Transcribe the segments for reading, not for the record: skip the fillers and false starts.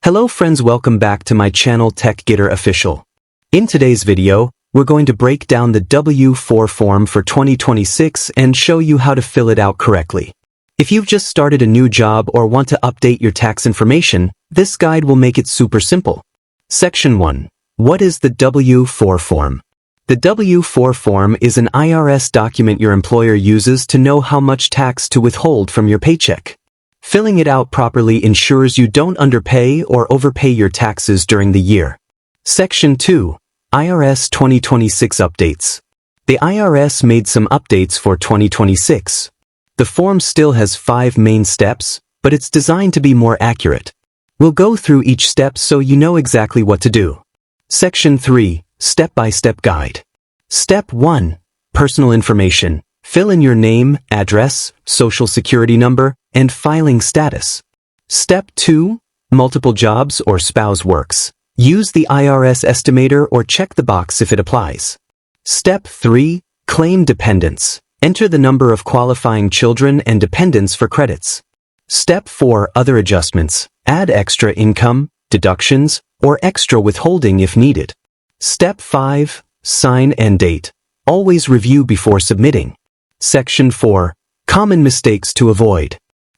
Hello friends, welcome back to my channel TechGetter Official. In today's video, we're going to break down the W-4 form for 2026 and show you how to fill it out correctly. If you've just started a new job or want to update your tax information, this guide will make it super simple. Section 1. What is the W-4 form? The W-4 form is an IRS document your employer uses to know how much tax to withhold from your paycheck. Filling it out properly ensures you don't underpay or overpay your taxes during the year. Section 2. IRS 2026 Updates. The IRS made some updates for 2026. The form still has 5 main steps, but it's designed to be more accurate. We'll go through each step so you know exactly what to do. Section 3. Step-by-step guide. Step 1. Personal information. Fill in your name, address, social security number, and filing status. Step 2. Multiple jobs or spouse works. Use the IRS estimator or check the box if it applies. Step 3. Claim dependents. Enter the number of qualifying children and dependents for credits. Step 4. Other adjustments. Add extra income, deductions, or extra withholding if needed. Step 5. Sign and date. Always review before submitting. Section 4. Common mistakes to avoid.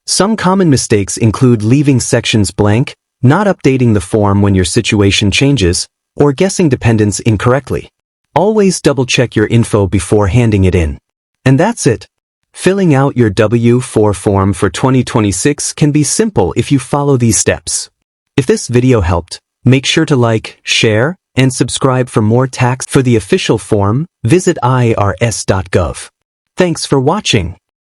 Some common mistakes include leaving sections blank, not updating the form when your situation changes, or guessing dependents incorrectly. Always double-check your info before handing it in. And that's it. Filling out your W-4 form for 2026 can be simple if you follow these steps. If this video helped, make sure to like, share, and subscribe for more tax. For the official form, visit irs.gov. Thanks for watching.